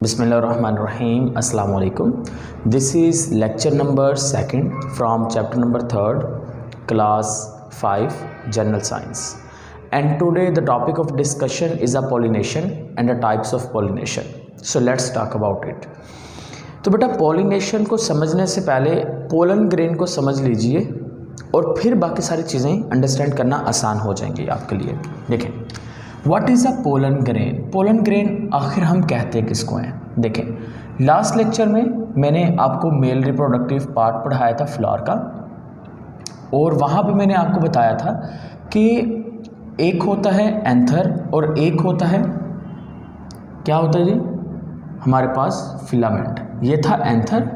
Bismillahirrahmanirrahim. Assalamu alaikum. This is lecture number 2 from chapter number 3, class 5, General Science. And today the topic of discussion is a pollination and the types of pollination. So let's talk about it. तो बेटा pollination को समझने से पहले pollen grain को समझ लीजिए और फिर बाकी सारी चीज़ें अंडरस्टैंड करना आसान हो जाएंगी आपके लिए। देखें, what is a pollen grain. Pollen grain आखिर हम कहते किसको हैं। देखें, लास्ट लेक्चर में मैंने आपको मेल रिप्रोडक्टिव पार्ट पढ़ाया था फ्लावर का, और वहाँ पे मैंने आपको बताया था कि एक होता है एंथर और एक होता है, क्या होता है जी, हमारे पास फिलामेंट। ये था एंथर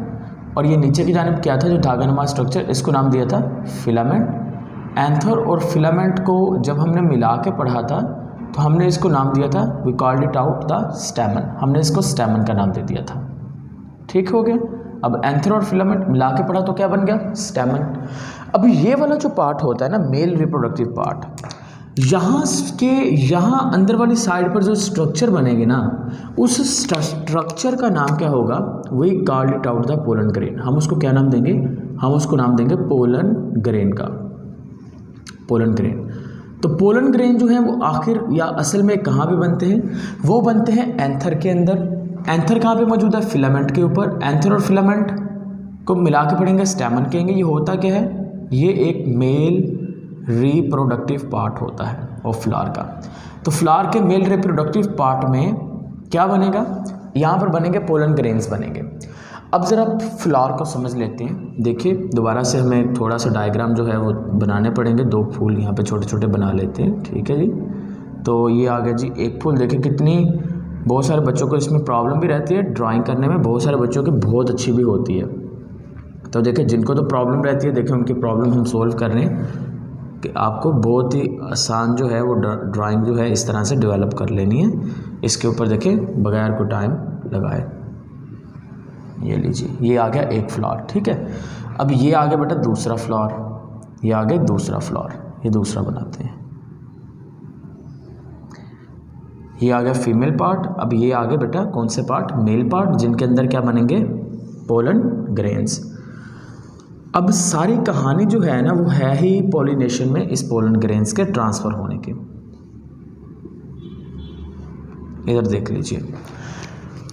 और ये नीचे की जानिब क्या था, जो धागानुमा स्ट्रक्चर, इसको नाम दिया था फिलामेंट। एंथर और फिलामेंट को जब हमने मिला के पढ़ा था तो हमने इसको नाम दिया था, we called it out the stamen. हमने इसको स्टैमन का नाम दे दिया था। ठीक हो गया। अब एंथर और फिलामेंट मिला के पढ़ा तो क्या बन गया, स्टैमन। अब ये वाला जो पार्ट होता है ना, मेल रिप्रोडक्टिव पार्ट, यहाँ अंदर वाली साइड पर जो स्ट्रक्चर बनेगी ना, उस स्ट्रक्चर का नाम क्या होगा, we called it out the pollen grain. हम उसको क्या नाम देंगे, हम उसको नाम देंगे पोलन ग्रेन का, पोलन ग्रेन। तो पोलन ग्रेन जो है वो आखिर या असल में कहाँ पे बनते हैं, वो बनते हैं एंथर के अंदर। एंथर कहाँ पे मौजूद है, फिलामेंट के ऊपर। एंथर और फिलामेंट को मिला के पढ़ेंगे स्टैमन कहेंगे। ये होता क्या है, ये एक मेल रिप्रोडक्टिव पार्ट होता है और फ्लावर का। तो फ्लावर के मेल रिप्रोडक्टिव पार्ट में क्या बनेगा, यहाँ पर बनेंगे पोलन ग्रेन्स बनेंगे। अब ज़रा फ्लावर को समझ लेते हैं। देखिए, दोबारा से हमें थोड़ा सा डायग्राम जो है वो बनाने पड़ेंगे। 2 फूल यहाँ पे छोटे छोटे बना लेते हैं, ठीक है जी। तो ये आ गया जी एक फूल। देखिए कितनी, बहुत सारे बच्चों को इसमें प्रॉब्लम भी रहती है ड्राइंग करने में, बहुत सारे बच्चों की बहुत अच्छी भी होती है। तो देखिए, जिनको तो प्रॉब्लम रहती है, देखिए उनकी प्रॉब्लम हम सोल्व कर रहे हैं कि आपको बहुत ही आसान जो है वो ड्राइंग जो है इस तरह से डेवलप कर लेनी है। इसके ऊपर देखिए बगैर कोई टाइम लगाए, ये लीजिए, ये आ गया एक फ्लावर। ठीक है। अब ये आ गया बेटा दूसरा फ्लावर, ये आ गया दूसरा फ्लावर, ये दूसरा बनाते हैं। ये आ गया फीमेल पार्ट। अब ये आ गया बेटा कौन से पार्ट, मेल पार्ट, जिनके अंदर क्या बनेंगे, पोलन ग्रेन्स। अब सारी कहानी जो है ना वो है ही पॉलिनेशन में इस पोलन ग्रेन्स के ट्रांसफर होने की। इधर देख लीजिए,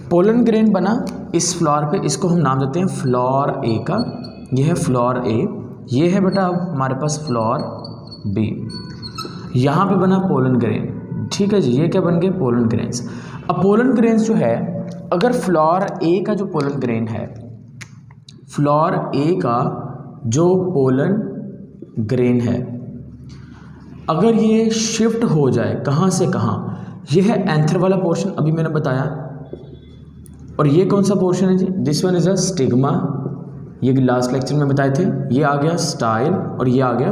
पोलन ग्रेन बना इस फ्लावर पे, इसको हम नाम देते हैं फ्लावर ए का। ये है फ्लावर ए, ये है बेटा अब हमारे पास फ्लावर बी। यहाँ पे बना पोलन ग्रेन, ठीक है जी। ये क्या बन गए, पोलन ग्रेन्स। अब पोलन ग्रेन्स जो है, अगर फ्लावर ए का जो पोलन ग्रेन है, फ्लावर ए का जो पोलन ग्रेन है, अगर ये शिफ्ट हो जाए कहाँ से कहाँ, ये है एंथर वाला पोर्शन, अभी मैंने बताया। और ये कौन सा पोर्शन है जी, this one is a stigma, ये लास्ट लेक्चर में बताए थे। ये आ गया स्टाइल और ये आ गया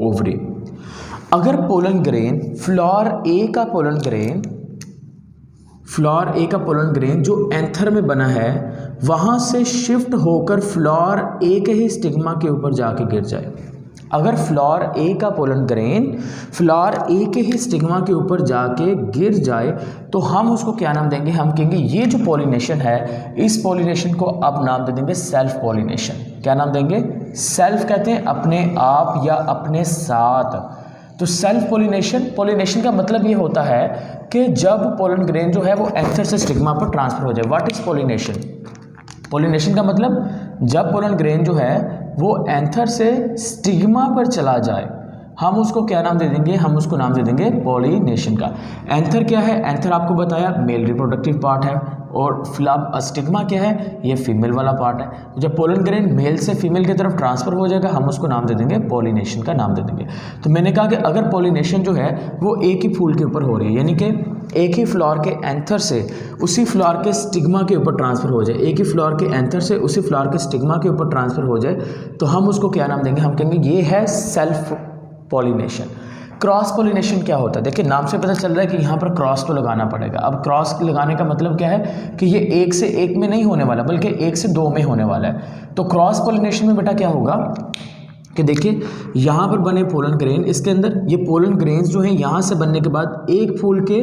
ओवरी। अगर पोलन ग्रेन, फ्लावर ए का पोलन ग्रेन, फ्लावर ए का पोलन ग्रेन जो एंथर में बना है, वहाँ से शिफ्ट होकर फ्लावर ए के ही स्टिग्मा के ऊपर जाके गिर जाए, अगर फ्लावर ए का पोलन ग्रेन फ्लावर ए के ही स्टिग्मा के ऊपर जाके गिर जाए, तो हम उसको क्या नाम देंगे, हम कहेंगे ये जो पॉलिनेशन है, इस पॉलिनेशन को अब नाम दे देंगे सेल्फ पॉलिनेशन। क्या नाम देंगे, सेल्फ कहते हैं अपने आप या अपने साथ। तो सेल्फ पॉलिनेशन, पॉलिनेशन का मतलब ये होता है कि जब पोलन ग्रेन जो है वो एंथर से स्टिग्मा पर ट्रांसफर हो जाए। व्हाट इज पॉलिनेशन, पॉलिनेशन का मतलब जब पोलन ग्रेन जो है वो एंथर से स्टिग्मा पर चला जाए, हम उसको क्या नाम दे देंगे, हम उसको नाम दे देंगे पॉलिनेशन का। एंथर क्या है, एंथर आपको बताया मेल रिप्रोडक्टिव पार्ट है, और स्टिग्मा क्या है, ये फीमेल वाला पार्ट है। तो जब पोलन ग्रेन मेल से फीमेल की तरफ ट्रांसफर हो जाएगा, हम उसको नाम दे देंगे पॉलिनेशन का नाम दे देंगे। तो मैंने कहा कि अगर पॉलिनेशन जो है वो एक ही फूल के ऊपर हो रही है, यानी कि एक ही फ्लावर के एंथर से उसी फ्लावर के स्टिग्मा के ऊपर ट्रांसफर हो जाए, एक ही फ्लावर के एंथर से उसी फ्लावर के स्टिग्मा के ऊपर ट्रांसफर हो जाए, तो हम उसको क्या नाम देंगे, हम कहेंगे ये है सेल्फ पॉलिनेशन। क्रॉस पॉलिनेशन क्या होता है, देखिए नाम से पता चल रहा है कि यहाँ पर क्रॉस तो लगाना पड़ेगा। अब क्रॉस लगाने का मतलब क्या है कि ये 1 से 1 में नहीं होने वाला, बल्कि 1 से 2 में होने वाला है। तो क्रॉस पॉलिनेशन में बेटा क्या होगा कि देखिए यहाँ पर बने पोलन ग्रेन, इसके अंदर ये पोलन ग्रेन्स जो हैं यहाँ से बनने के बाद एक फूल के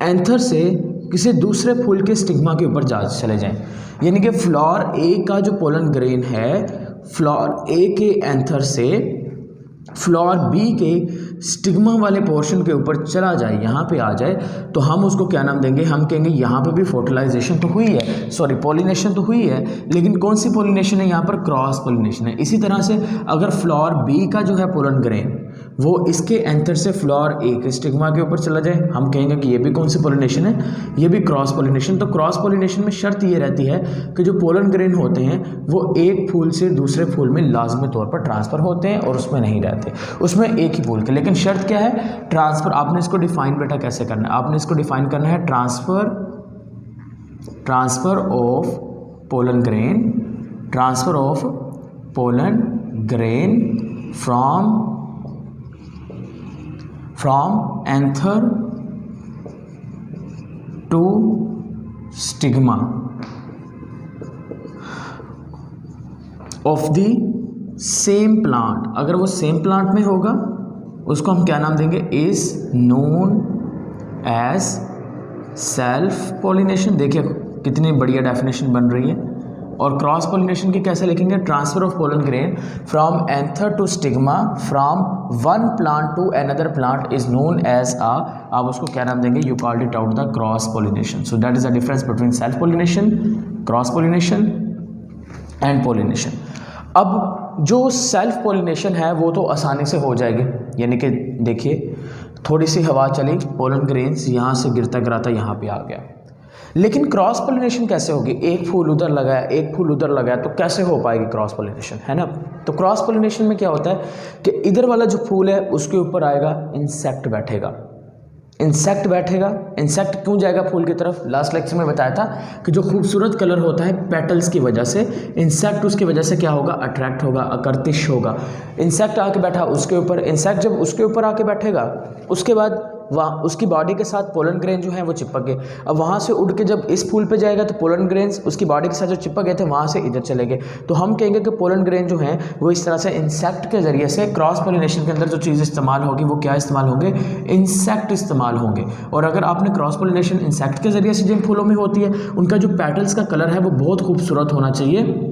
एंथर से किसी दूसरे फूल के स्टिग्मा के ऊपर चले जाएं। यानी कि फ्लावर ए का जो पोलन ग्रेन है फ्लावर ए के एंथर से फ्लावर बी के स्टिग्मा वाले पोर्शन के ऊपर चला जाए, यहाँ पे आ जाए, तो हम उसको क्या नाम देंगे, हम कहेंगे यहाँ पे भी फर्टिलाइजेशन तो हुई है, सॉरी पॉलिनेशन तो हुई है, लेकिन कौन सी पॉलिनेशन है यहाँ पर, क्रॉस पॉलिनेशन है। इसी तरह से अगर फ्लावर बी का जो है पोलन ग्रेन वो इसके एंथर से फ्लावर ए के स्टिग्मा के ऊपर चला जाए, हम कहेंगे कि ये भी कौन सी पॉलिनेशन है, ये भी क्रॉस पॉलिनेशन। तो क्रॉस पॉलिनेशन में शर्त ये रहती है कि जो पोलन ग्रेन होते हैं वो एक फूल से दूसरे फूल में लाजमी तौर पर ट्रांसफ़र होते हैं और उसमें नहीं रहते, उसमें एक ही फूल के। लेकिन शर्त क्या है, ट्रांसफ़र। आपने इसको डिफाइन बेटा कैसे करना है, आपने इसको डिफाइन करना है transfer of pollen grain from anther to stigma of the same plant। अगर वो सेम प्लांट में होगा उसको हम क्या नाम देंगे, is known as self pollination. देखिए कितनी बढ़िया डेफिनेशन बन रही है। और क्रॉस पॉलिनेशन की कैसे लिखेंगे, transfer of pollen grain from anther to stigma from one plant to another plant is known as आप उसको क्या नाम देंगे, you called it out the cross pollination. So that is the difference between self pollination, cross pollination and pollination. अब जो self pollination है वो तो आसानी से हो जाएगी, यानी कि देखिए थोड़ी सी हवा चली, पोलन ग्रेन्स यहाँ से गिरता गिराता यहाँ पे आ गया। लेकिन क्रॉस पॉलिनेशन कैसे होगी, एक फूल उधर लगाया एक फूल उधर लगाया, तो कैसे हो पाएगी क्रॉस पॉलिनेशन, है ना। तो क्रॉस पॉलिनेशन में क्या होता है कि इधर वाला जो फूल है उसके ऊपर आएगा इंसेक्ट बैठेगा, इंसेक्ट क्यों जाएगा फूल की तरफ, लास्ट लेक्चर में बताया था कि जो खूबसूरत कलर होता है पेटल्स की वजह से, इंसेक्ट उसकी वजह से क्या होगा, अट्रैक्ट होगा, आकर्षित होगा। इंसेक्ट आके बैठा उसके ऊपर, इंसेक्ट जब उसके ऊपर आके बैठेगा उसके बाद वहाँ उसकी बॉडी के साथ पोलन ग्रेन जो है वो चिपक गए। अब वहाँ से उड़ के जब इस फूल पे जाएगा तो पोलन ग्रेन्स उसकी बॉडी के साथ जो चिपक गए थे वहाँ से इधर चले गए। तो हम कहेंगे कि पोलन ग्रेन जो है वो इस तरह से इंसेक्ट के ज़रिए से क्रॉस पॉलिनेशन के अंदर जो चीज़ इस्तेमाल होगी वो क्या इस्तेमाल होंगे, इंसेक्ट इस्तेमाल होंगे। और अगर आपने क्रॉस पॉलिनेशन इंसेक्ट के ज़रिए से जिन फूलों में होती है उनका जो पेटल्स का कलर है वो बहुत खूबसूरत होना चाहिए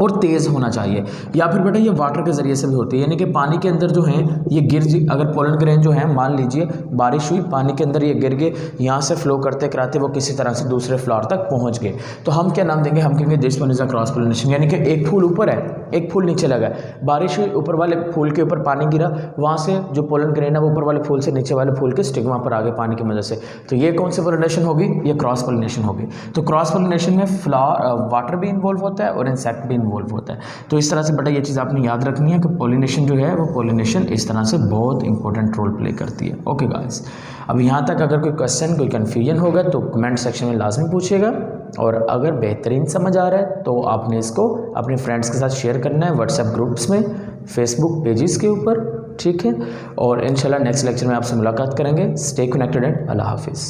और तेज़ होना चाहिए। या फिर बेटा ये वाटर के ज़रिए से भी होती है, यानी कि पानी के अंदर जो है ये अगर पोलन ग्रेन जो है मान लीजिए बारिश हुई, पानी के अंदर ये गिर गए, यहाँ से फ्लो करते कराते वो किसी तरह से दूसरे फ्लावर तक पहुँच गए, तो हम क्या नाम देंगे, हम कहेंगे this one is a cross pollination. यानी कि एक फूल ऊपर है एक फूल नीचे लगा है, बारिश हुई ऊपर वाले फूल के ऊपर पानी गिरा, वहाँ से जो पोलन ग्रेन है वो ऊपर वाले फूल से नीचे वाले फूल के स्टिग्मा पर आ गए पानी की वजह से, तो ये कौन सी पॉलिनेशन होगी, ये क्रॉस पॉलिनेशन होगी। तो क्रॉस पॉलिनेशन में फ्लावर वाटर भी इन्वॉल्व होता है और इंसेक्ट भी इन्वॉल्व होता है। तो इस तरह से बेटा ये चीज़ आपने याद रखनी है कि पॉलिनेशन जो है वो पॉलिनेशन इस तरह से बहुत इंपॉर्टेंट रोल प्ले करती है। ओके गाइस, अब यहाँ तक अगर कोई क्वेश्चन कोई कन्फ्यूजन होगा तो कमेंट सेक्शन में लाजमी पूछिएगा, और अगर बेहतरीन समझ आ रहा है तो आपने इसको अपने फ्रेंड्स के साथ शेयर करना है व्हाट्सएप ग्रुप्स में, फेसबुक पेजेस के ऊपर, ठीक है। और इंशाल्लाह नेक्स्ट लेक्चर में आपसे मुलाकात करेंगे। स्टे कनेक्टेड एंड अल्लाह हाफिज़।